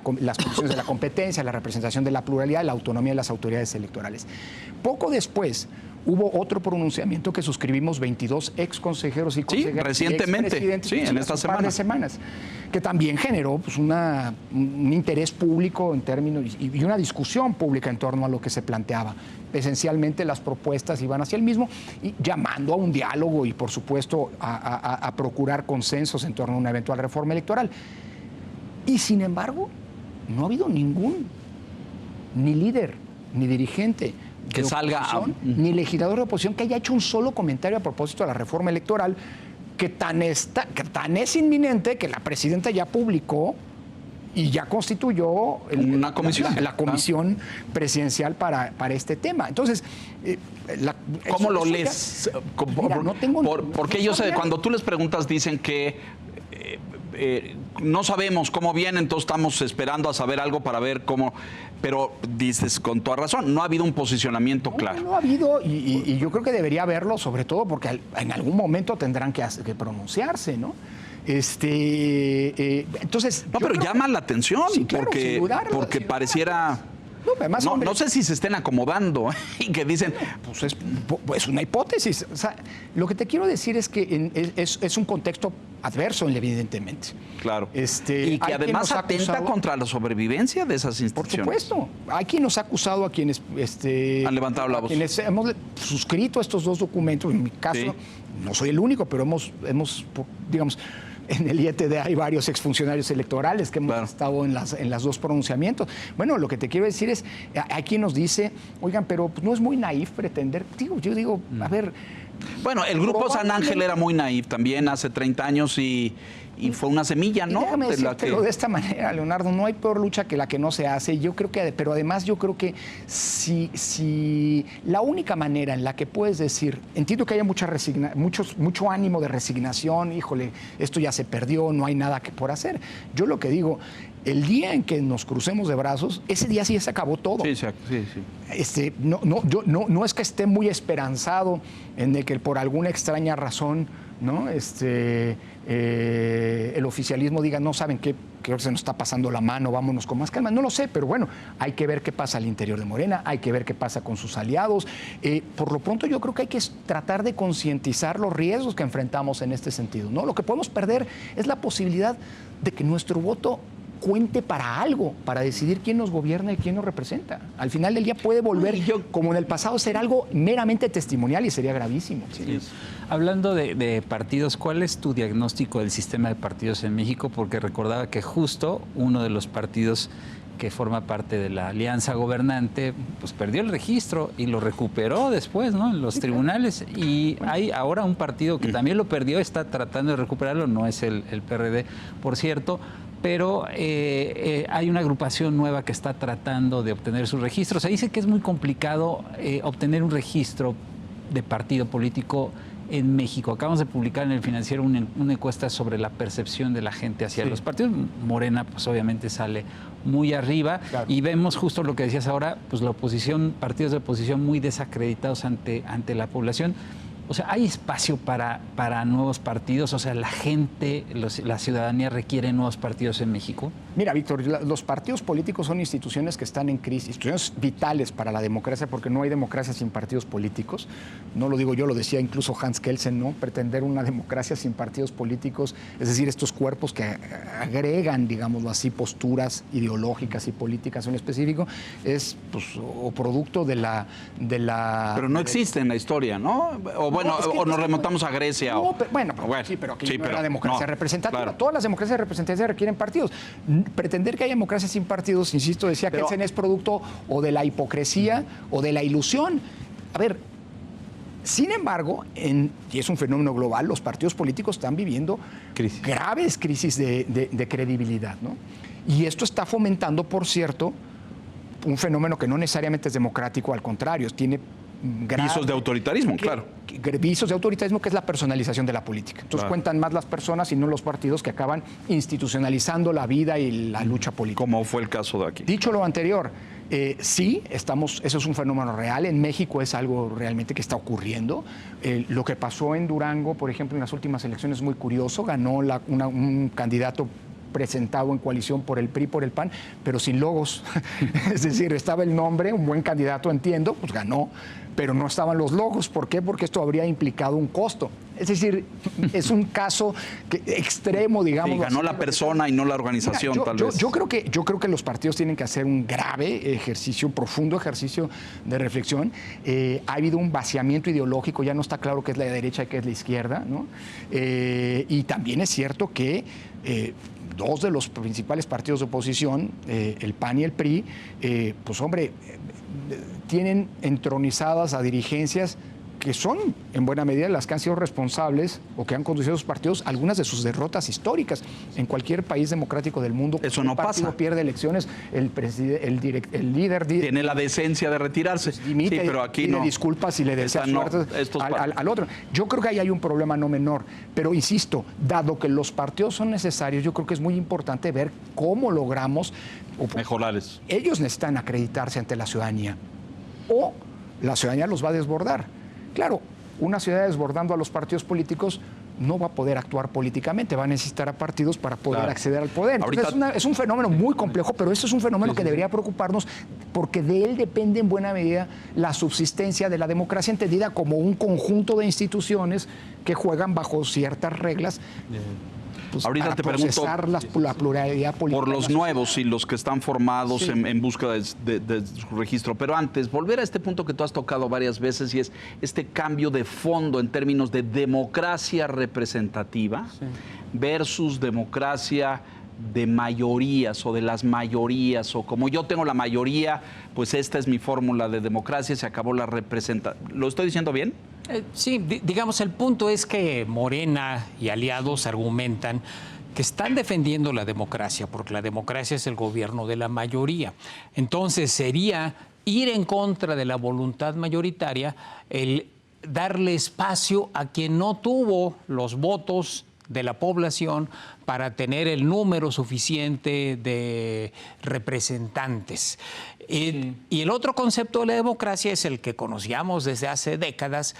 condiciones de la competencia, la representación de la pluralidad, la autonomía de las autoridades electorales. Poco después hubo otro pronunciamiento que suscribimos 22 ex consejeros y consejeras. Sí, recientemente, sí, en esta semana. Un par de semanas, que también generó pues, un interés público en términos y una discusión pública en torno a lo que se planteaba. Esencialmente las propuestas iban hacia el mismo y llamando a un diálogo y por supuesto a procurar consensos en torno a una eventual reforma electoral. Y sin embargo, no ha habido ningún, ni líder, ni dirigente que salga ni legislador de oposición que haya hecho un solo comentario a propósito de la reforma electoral, que tan es inminente que la presidenta ya publicó y ya constituyó una comisión. La comisión presidencial para este tema. Entonces, ¿cómo lo lees? Mira, no tengo, porque ellos, cuando tú les preguntas, dicen que no sabemos cómo viene, entonces estamos esperando a saber algo para ver cómo. Pero dices con toda razón, no ha habido un posicionamiento claro. No ha habido, y yo creo que debería haberlo, sobre todo porque en algún momento tendrán que pronunciarse, ¿no? Entonces. No, pero llama la atención, sí, claro, porque, sin dudarlo, porque sin pareciera. No sé si se estén acomodando y que dicen. Pues es una hipótesis. O sea, lo que te quiero decir es que es un contexto adverso, evidentemente. Claro. Y que además atenta contra la sobrevivencia de esas instituciones. Por supuesto. Hay quien nos ha acusado, a quienes han levantado la voz. Quienes hemos suscrito estos dos documentos. En mi caso, sí, no soy el único, pero hemos digamos. En el IETD hay varios exfuncionarios electorales que hemos estado en las dos pronunciamientos. Bueno, lo que te quiero decir es, hay quien nos dice, oigan, pero pues, no es muy naif pretender. Yo digo, a ver. Bueno, el grupo San Ángel era muy naif también hace 30 años y fue una semilla, ¿no? Déjame decírtelo de esta manera, Leonardo, no hay peor lucha que la que no se hace. Yo creo que, pero además yo creo que si la única manera en la que puedes decir, entiendo que haya mucho ánimo de resignación, híjole, esto ya se perdió, no hay nada por hacer. Yo lo que digo, el día en que nos crucemos de brazos, ese día sí se acabó todo. Sí. Yo no es que esté muy esperanzado en de que por alguna extraña razón, ¿no? El oficialismo diga, no saben qué se nos está pasando la mano, vámonos con más calma. No lo sé, pero bueno, hay que ver qué pasa al interior de Morena, hay que ver qué pasa con sus aliados. Por lo pronto yo creo que hay que tratar de concientizar los riesgos que enfrentamos en este sentido, ¿no? Lo que podemos perder es la posibilidad de que nuestro voto cuente para algo, para decidir quién nos gobierna y quién nos representa. Al final del día puede volver, como en el pasado, ser algo meramente testimonial y sería gravísimo. Sí. Hablando de partidos, ¿cuál es tu diagnóstico del sistema de partidos en México? Porque recordaba que justo uno de los partidos que forma parte de la alianza gobernante, pues perdió el registro y lo recuperó después, ¿no? En los tribunales. Y hay ahora un partido que también lo perdió, está tratando de recuperarlo, no es el PRD, por cierto, pero hay una agrupación nueva que está tratando de obtener su registro. Se dice que es muy complicado obtener un registro de partido político en México. Acabamos de publicar en El Financiero una encuesta sobre la percepción de la gente hacia los partidos. Morena, pues obviamente sale muy arriba, claro. Y vemos justo lo que decías ahora, pues la oposición, partidos de oposición muy desacreditados ante la población. O sea, ¿hay espacio para nuevos partidos? O sea, ¿la gente, la ciudadanía requiere nuevos partidos en México? Mira, Víctor, los partidos políticos son instituciones que están en crisis, instituciones vitales para la democracia, porque no hay democracia sin partidos políticos. No lo digo yo, lo decía incluso Hans Kelsen, ¿no? Pretender una democracia sin partidos políticos, es decir, estos cuerpos que agregan, digámoslo así, posturas ideológicas y políticas en específico, es pues, o producto de la... Pero no existe en la historia, ¿no? Bueno, no, es que o nos remontamos a Grecia. No, pero, bueno, sí, pero aquí no es la democracia representativa. Claro. Todas las democracias representativas requieren partidos. Pretender que haya democracia sin partidos, insisto, decía que es producto o de la hipocresía o de la ilusión. A ver, sin embargo, y es un fenómeno global, los partidos políticos están viviendo graves crisis de credibilidad, ¿no? Y esto está fomentando, por cierto, un fenómeno que no necesariamente es democrático, al contrario, tiene visos de autoritarismo, claro. Visos de autoritarismo, que es la personalización de la política. Entonces cuentan más las personas y no los partidos, que acaban institucionalizando la vida y la lucha política. Como fue el caso de aquí. Dicho lo anterior, sí, eso es un fenómeno real. En México es algo realmente que está ocurriendo. Lo que pasó en Durango, por ejemplo, en las últimas elecciones es muy curioso. Ganó un candidato presentado en coalición por el PRI, por el PAN, pero sin logos. Es decir, estaba el nombre, un buen candidato, entiendo, pues ganó, pero no estaban los logos. ¿Por qué? Porque esto habría implicado un costo. Es decir, es un caso extremo, digamos. Sí, ganó la persona y no la organización. Mira, tal vez. Yo creo que los partidos tienen que hacer un grave ejercicio, profundo ejercicio de reflexión. Ha habido un vaciamiento ideológico, ya no está claro qué es la derecha y qué es la izquierda, ¿no? Y también es cierto que dos de los principales partidos de oposición, el PAN y el PRI, pues hombre, tienen entronizadas a dirigencias que son en buena medida las que han sido responsables o que han conducido a sus partidos algunas de sus derrotas históricas. En cualquier país democrático del mundo, eso no pasa. El partido pierde elecciones, el líder tiene la decencia de retirarse. Dimite, sí, pero aquí pide no. disculpas y le desea suerte al otro. Yo creo que ahí hay un problema no menor, pero insisto, dado que los partidos son necesarios, yo creo que es muy importante ver cómo logramos mejorarles. Ellos necesitan acreditarse ante la ciudadanía o la ciudadanía los va a desbordar. Claro, una ciudad desbordando a los partidos políticos no va a poder actuar políticamente, va a necesitar a partidos para poder acceder al poder. Entonces, es un fenómeno muy complejo, pero eso es un fenómeno que debería preocuparnos, porque de él depende en buena medida la subsistencia de la democracia, entendida como un conjunto de instituciones que juegan bajo ciertas reglas. Pues, ahorita te pregunto la pluralidad política por los nuevos y los que están formados en busca de su registro. Pero antes, volver a este punto que tú has tocado varias veces, y es este cambio de fondo en términos de democracia representativa versus democracia de mayorías o de las mayorías, o como yo tengo la mayoría, pues esta es mi fórmula de democracia, se acabó la representación. ¿Lo estoy diciendo bien? Sí, digamos, el punto es que Morena y aliados argumentan que están defendiendo la democracia, porque la democracia es el gobierno de la mayoría. Entonces sería ir en contra de la voluntad mayoritaria el darle espacio a quien no tuvo los votos de la población para tener el número suficiente de representantes. Y el otro concepto de la democracia es el que conocíamos desde hace décadas,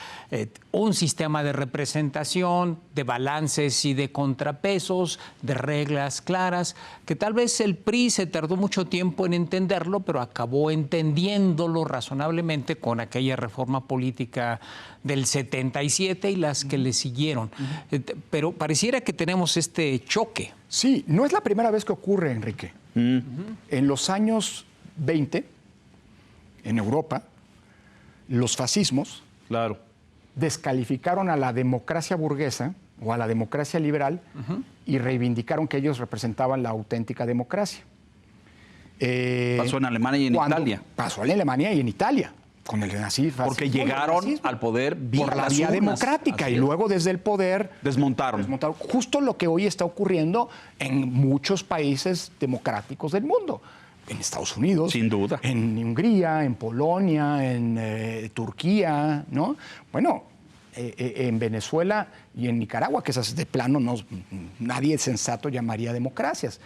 un sistema de representación, de balances y de contrapesos, de reglas claras, que tal vez el PRI se tardó mucho tiempo en entenderlo, pero acabó entendiéndolo razonablemente con aquella reforma política del 77 y las que le siguieron. Pero pareciera que tenemos este choque Sí, no es la primera vez que ocurre, Enrique. En los años 20, en Europa, los fascismos descalificaron a la democracia burguesa o a la democracia liberal y reivindicaron que ellos representaban la auténtica democracia. Pasó en Alemania y en Italia. Pasó en Alemania y en Italia. Con el nazismo. Porque llegaron al poder por la vía democrática y luego desde el poder desmontaron. Justo lo que hoy está ocurriendo en muchos países democráticos del mundo. En Estados Unidos, sin duda, en Hungría, en Polonia, en Turquía, ¿no? Bueno, en Venezuela y en Nicaragua, que esas de plano nadie sensato llamaría democracias.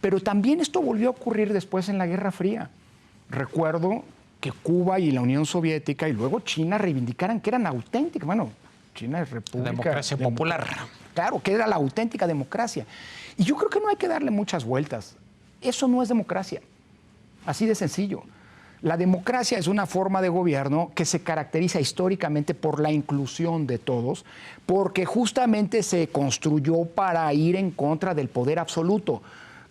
Pero también esto volvió a ocurrir después en la Guerra Fría. Recuerdo que Cuba y la Unión Soviética y luego China reivindicaran que eran auténticas. Bueno, China es república. Democracia popular. Claro, que era la auténtica democracia. Y yo creo que no hay que darle muchas vueltas. Eso no es democracia. Así de sencillo. La democracia es una forma de gobierno que se caracteriza históricamente por la inclusión de todos, porque justamente se construyó para ir en contra del poder absoluto.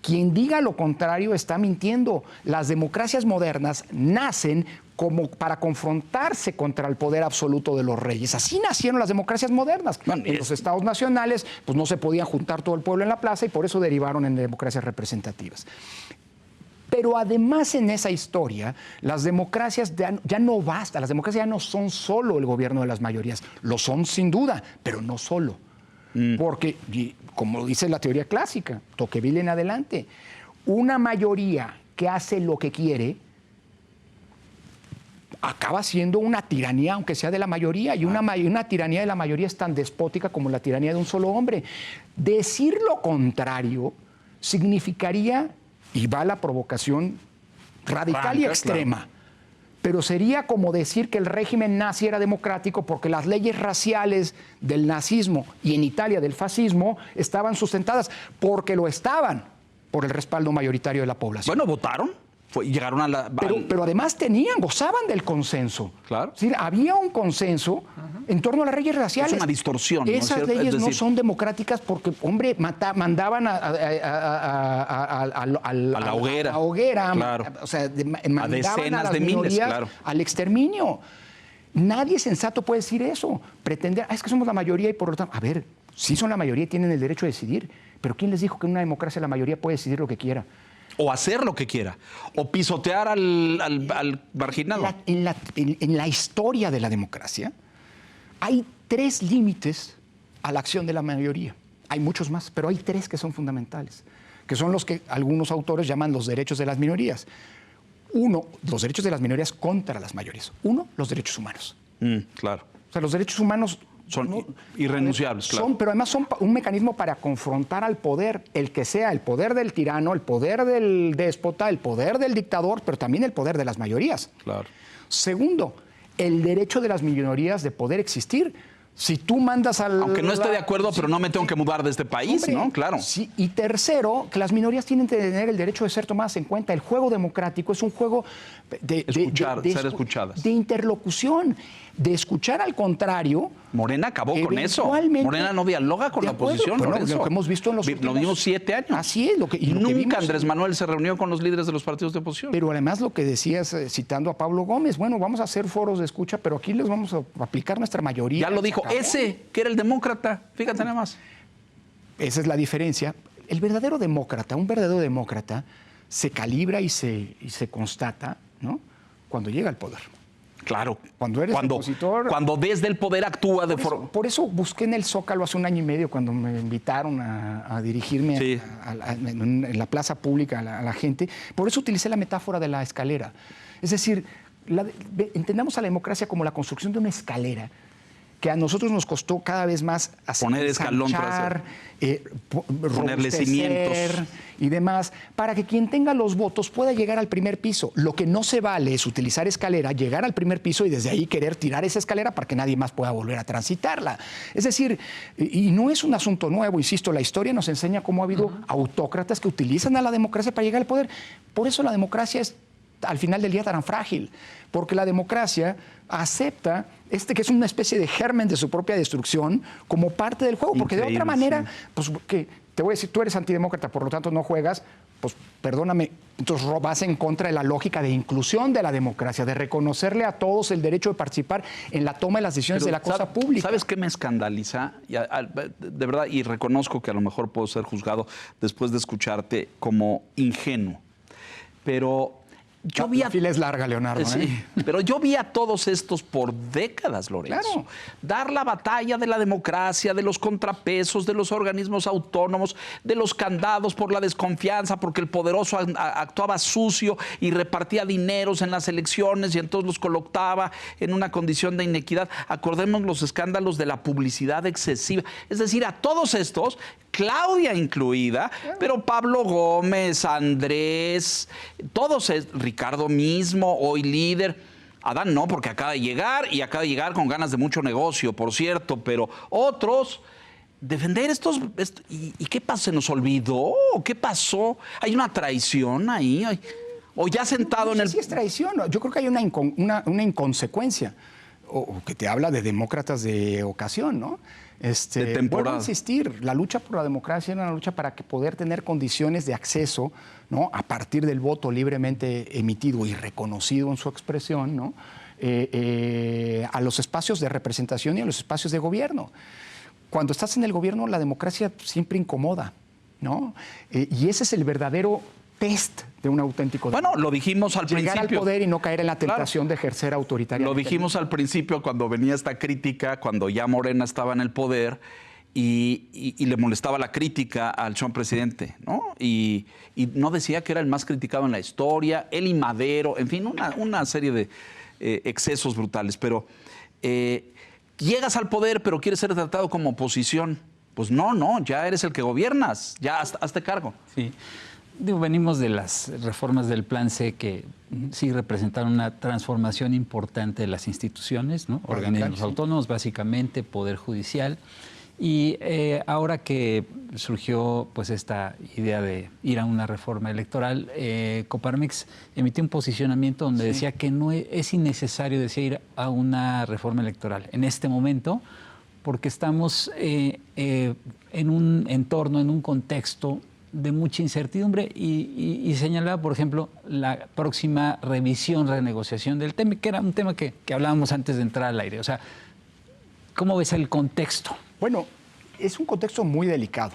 Quien diga lo contrario está mintiendo. Las democracias modernas nacen como para confrontarse contra el poder absoluto de los reyes. Así nacieron las democracias modernas. En los estados nacionales pues no se podía juntar todo el pueblo en la plaza y por eso derivaron en democracias representativas. Pero además en esa historia, las democracias ya no basta, las democracias ya no son solo el gobierno de las mayorías, lo son sin duda, pero no solo. Porque, como dice la teoría clásica, Tocqueville en adelante, una mayoría que hace lo que quiere acaba siendo una tiranía, aunque sea de la mayoría, y una tiranía de la mayoría es tan despótica como la tiranía de un solo hombre. Decir lo contrario significaría, y va la provocación radical y extrema, claro, pero sería como decir que el régimen nazi era democrático porque las leyes raciales del nazismo y en Italia del fascismo estaban sustentadas, porque lo estaban, por el respaldo mayoritario de la población. Bueno, votaron. Llegaron a la... Pero además gozaban del consenso. Claro. Es decir, había un consenso en torno a las leyes raciales. Es una distorsión. Esas leyes no son democráticas porque, hombre, mandaban a la hoguera. A la hoguera. Claro. O sea, mandaban a decenas a las de miles, minorías claro, al exterminio. Nadie sensato puede decir eso. Pretender, es que somos la mayoría y por lo tanto... A ver, sí son la mayoría y tienen el derecho a decidir, pero ¿quién les dijo que en una democracia la mayoría puede decidir lo que quiera? O hacer lo que quiera, o pisotear al marginado. En la historia de la democracia hay 3 límites a la acción de la mayoría. Hay muchos más, pero hay 3 que son fundamentales, que son los que algunos autores llaman los derechos de las minorías. 1, los derechos de las minorías contra las mayorías. 1, los derechos humanos. Claro. O sea, los derechos humanos son irrenunciables, claro. Pero además son un mecanismo para confrontar al poder, el que sea, el poder del tirano, el poder del déspota, el poder del dictador, pero también el poder de las mayorías. Claro. Segundo, el derecho de las minorías de poder existir. Si tú mandas al... Aunque no esté de acuerdo, pero no me tengo que mudar de este país, hombre, ¿no? Claro. Sí. Y tercero, que las minorías tienen que tener el derecho de ser tomadas en cuenta. El juego democrático es un juego ser escuchadas. De interlocución, de escuchar al contrario. Morena acabó con eso. Morena no dialoga con la oposición. Bueno, lo que hemos visto en los últimos... Lo vimos 7 años. Así es. Nunca Andrés Manuel se reunió con los líderes de los partidos de oposición. Pero además lo que decías, citando a Pablo Gómez, bueno, vamos a hacer foros de escucha, pero aquí les vamos a aplicar nuestra mayoría. Ya lo dijo ese, que era el demócrata. Fíjate nada más. Esa es la diferencia. Un verdadero demócrata se calibra y se constata, ¿no?, cuando llega al poder. Claro. Cuando eres opositor. Cuando desde el poder actúa de forma... Por eso busqué en el Zócalo hace 1 año y medio, cuando me invitaron a dirigirme sí, en la plaza pública a la gente. Por eso utilicé la metáfora de la escalera. Es decir, entendamos a la democracia como la construcción de una escalera que a nosotros nos costó cada vez más poner escalón tras ponerle cimientos y demás, para que quien tenga los votos pueda llegar al primer piso. Lo que no se vale es utilizar escalera, llegar al primer piso y desde ahí querer tirar esa escalera para que nadie más pueda volver a transitarla. Es decir, y no es un asunto nuevo, insisto, la historia nos enseña cómo ha habido autócratas que utilizan a la democracia para llegar al poder. Por eso la democracia es al final del día tan frágil, porque la democracia acepta que es una especie de germen de su propia destrucción como parte del juego, porque de otra manera, pues que te voy a decir, tú eres antidemócrata, por lo tanto no juegas, pues perdóname, entonces vas en contra de la lógica de inclusión de la democracia, de reconocerle a todos el derecho de participar en la toma de las decisiones de la cosa pública. ¿Sabes qué me escandaliza? De verdad, y reconozco que a lo mejor puedo ser juzgado después de escucharte como ingenuo, pero yo vi la fila es larga, Leonardo. Sí, pero yo vi a todos estos por décadas, Lorenzo. Claro. Dar la batalla de la democracia, de los contrapesos, de los organismos autónomos, de los candados por la desconfianza, porque el poderoso actuaba sucio y repartía dineros en las elecciones y entonces los colocaba en una condición de inequidad. Acordemos los escándalos de la publicidad excesiva. Es decir, a todos estos, Claudia incluida, pero Pablo Gómez, Andrés, todos, Ricardo mismo, hoy líder. Adán no, porque acaba de llegar con ganas de mucho negocio, por cierto, pero otros, defender estos... ¿Y qué pasó? ¿Se nos olvidó? ¿Qué pasó? ¿Hay una traición ahí? ¿O ya sentado en el...? Sí, es traición. Yo creo que hay una inconsecuencia, o que te habla de demócratas de ocasión, ¿no? De temporada. Vuelvo a insistir, la lucha por la democracia era una lucha para poder tener condiciones de acceso, ¿no?, a partir del voto libremente emitido y reconocido en su expresión, ¿no?, a los espacios de representación y a los espacios de gobierno. Cuando estás en el gobierno, la democracia siempre incomoda, ¿no? Y ese es el verdadero test de un auténtico demócrata. Bueno, lo dijimos al principio. Llegar al poder y no caer en la tentación de ejercer autoritariamente. Lo dijimos al principio cuando venía esta crítica, cuando ya Morena estaba en el poder y le molestaba la crítica al señor presidente, ¿no? Y no decía que era el más criticado en la historia, él y Madero, en fin, una serie de excesos brutales. Pero llegas al poder, pero quieres ser tratado como oposición. Pues no, ya eres el que gobiernas, ya hazte cargo. Sí. Venimos de las reformas del Plan C que sí representaron una transformación importante de las instituciones, ¿no? Organismos autónomos, básicamente, Poder Judicial. Y ahora que surgió pues esta idea de ir a una reforma electoral, Coparmex emitió un posicionamiento donde decía que no es innecesario ir a una reforma electoral en este momento, porque estamos en un entorno, en un contexto de mucha incertidumbre y señalaba, por ejemplo, la próxima revisión, renegociación del tema, que era un tema que hablábamos antes de entrar al aire. O sea, ¿cómo ves el contexto? Bueno, es un contexto muy delicado.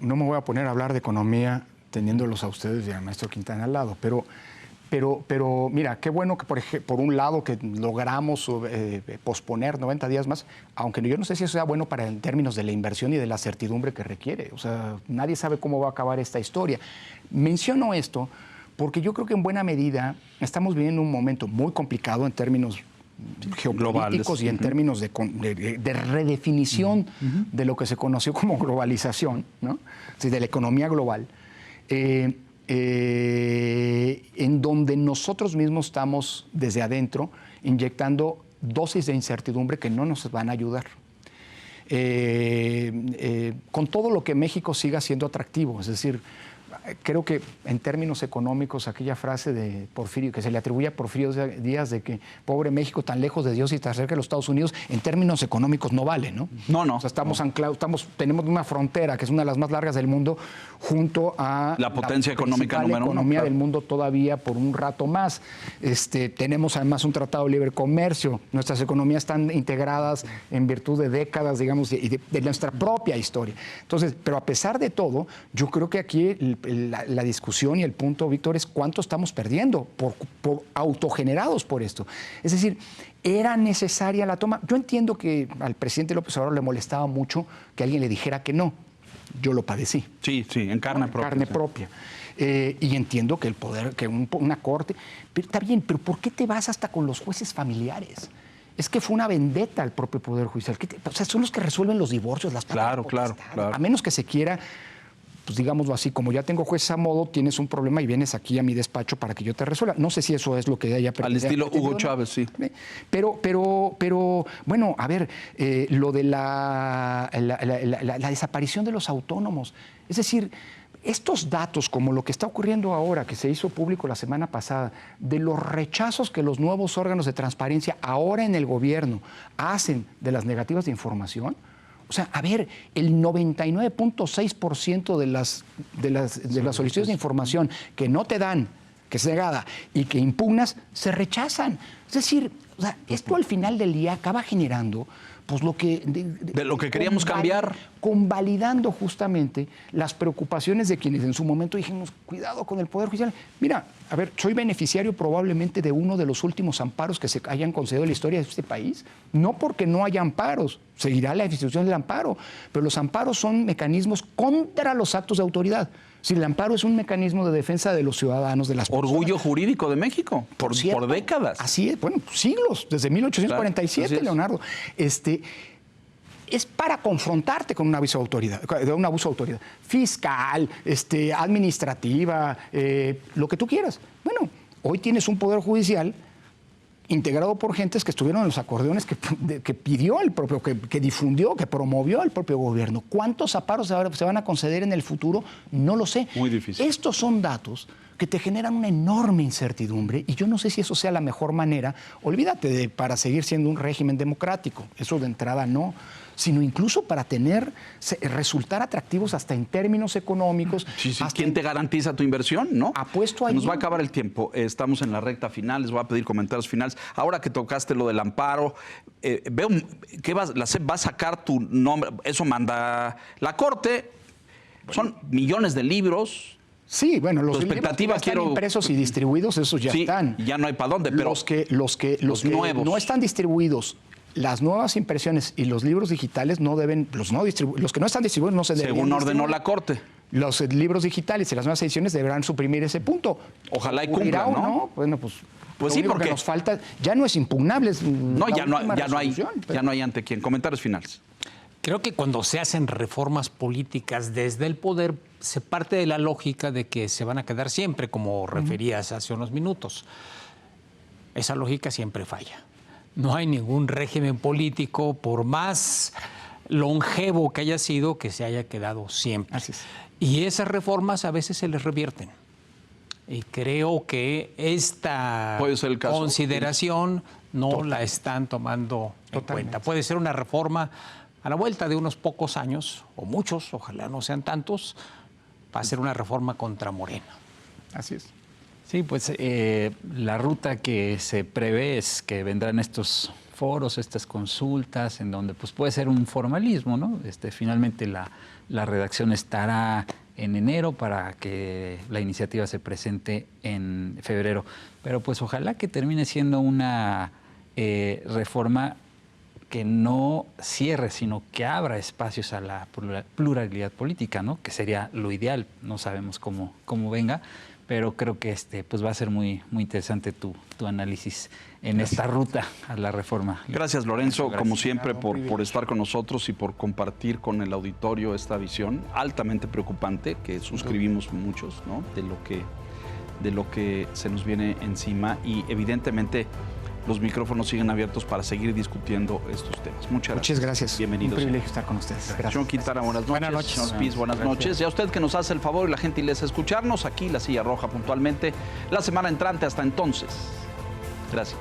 No me voy a poner a hablar de economía teniéndolos a ustedes y al maestro Quintana al lado, pero mira, qué bueno que por un lado que logramos posponer 90 días más, aunque yo no sé si eso sea bueno en términos de la inversión y de la certidumbre que requiere. O sea, nadie sabe cómo va a acabar esta historia. Menciono esto porque yo creo que en buena medida estamos viviendo un momento muy complicado en términos geopolíticos y en términos de redefinición de lo que se conoció como globalización, ¿no? Sí, de la economía global. En donde nosotros mismos estamos desde adentro inyectando dosis de incertidumbre que no nos van a ayudar. Con todo lo que México siga siendo atractivo, es decir, creo que en términos económicos aquella frase de Porfirio, que se le atribuye a Porfirio Díaz de que pobre México tan lejos de Dios y tan cerca de los Estados Unidos, en términos económicos no vale, ¿no? No. O sea, estamos anclados, tenemos una frontera que es una de las más largas del mundo junto a la potencia económica número uno. Economía del mundo todavía por un rato más. Tenemos además un tratado de libre comercio. Nuestras economías están integradas en virtud de décadas, digamos, y de nuestra propia historia. Entonces, pero a pesar de todo, yo creo que aquí la discusión y el punto, Víctor, es cuánto estamos perdiendo por autogenerados por esto. Es decir, era necesaria la toma. Yo entiendo que al presidente López Obrador le molestaba mucho que alguien le dijera que no. Yo lo padecí. Sí, en carne propia. Carne propia. Y entiendo que el poder, que una corte... Pero está bien, pero ¿por qué te vas hasta con los jueces familiares? Es que fue una vendetta al propio Poder Judicial. O sea, son los que resuelven los divorcios, las Claro. A menos que se quiera, pues digámoslo así, como ya tengo jueces a modo, tienes un problema y vienes aquí a mi despacho para que yo te resuelva. No sé si eso es lo que haya al estilo Hugo Chávez, sí. Pero bueno, a ver, lo de la desaparición de los autónomos. Es decir, estos datos, como lo que está ocurriendo ahora, que se hizo público la semana pasada, de los rechazos que los nuevos órganos de transparencia ahora en el gobierno hacen de las negativas de información, o sea, a ver, el 99.6% de las solicitudes de información que no te dan, que es negada y que impugnas, se rechazan. Es decir, o sea, esto al final del día acaba generando pues lo que... De lo que queríamos cambiar. Convalidando justamente las preocupaciones de quienes en su momento dijimos, cuidado con el Poder Judicial. Mira, a ver, soy beneficiario probablemente de uno de los últimos amparos que se hayan concedido en la historia de este país. No porque no haya amparos, seguirá la institución del amparo, pero los amparos son mecanismos contra los actos de autoridad. Si el amparo es un mecanismo de defensa de los ciudadanos, de las personas. Orgullo jurídico de México, por décadas. Así es, bueno, siglos, desde 1847, claro, Leonardo. Es para confrontarte con un abuso de autoridad, fiscal, administrativa, lo que tú quieras. Bueno, hoy tienes un poder judicial integrado por gentes que estuvieron en los acordeones que pidió el propio, que difundió, que promovió el propio gobierno. ¿Cuántos amparos se van a conceder en el futuro? No lo sé. Muy difícil. Estos son datos que te generan una enorme incertidumbre y yo no sé si eso sea la mejor manera, olvídate para seguir siendo un régimen democrático, eso de entrada no, sino incluso para resultar atractivos hasta en términos económicos. Sí. ¿Quién te garantiza tu inversión? ¿No? Apuesto ahí. Nos va a acabar el tiempo, estamos en la recta final, les voy a pedir comentarios finales. Ahora que tocaste lo del amparo, veo que la SEP va a sacar tu nombre, eso manda la Corte, son millones de libros. Sí, bueno, los libros que ya están impresos y distribuidos, esos ya están. Ya no hay para dónde, pero los que nuevos no están distribuidos, las nuevas impresiones y los libros digitales no deben, los que no están distribuidos no se deben. Según ordenó la Corte. Los libros digitales y las nuevas ediciones deberán suprimir ese punto. Ojalá y cumplan, ¿no? Bueno, pues sí, porque que nos falta ya no es impugnable. No, ya no hay ante quién. Comentarios finales. Creo que cuando se hacen reformas políticas desde el poder, se parte de la lógica de que se van a quedar siempre, como referías hace unos minutos. Esa lógica siempre falla. No hay ningún régimen político, por más longevo que haya sido, que se haya quedado siempre. Así es. Y esas reformas a veces se les revierten. Y creo que esta consideración no la están tomando en cuenta. Puede ser una reforma a la vuelta de unos pocos años, o muchos, ojalá no sean tantos, va a ser una reforma contra Morena. Así es. Sí, pues la ruta que se prevé es que vendrán estos foros, estas consultas, en donde pues puede ser un formalismo, ¿no? Finalmente la redacción estará en enero para que la iniciativa se presente en febrero. Pero pues ojalá que termine siendo una reforma que no cierre, sino que abra espacios a la pluralidad política, ¿no? Que sería lo ideal. No sabemos cómo venga, pero creo que pues va a ser muy interesante tu análisis en esta ruta a la reforma. Gracias, Lorenzo, como siempre, por estar con nosotros y por compartir con el auditorio esta visión altamente preocupante que suscribimos muchos, ¿no? de lo que se nos viene encima y evidentemente los micrófonos siguen abiertos para seguir discutiendo estos temas. Muchas gracias. Bienvenidos. Un privilegio estar con ustedes. Gracias. Señor Quintana, buenas noches. Señor Piz, buenas noches. Y a usted que nos hace el favor y la gentileza de escucharnos aquí, La Silla Roja, puntualmente, la semana entrante. Hasta entonces. Gracias.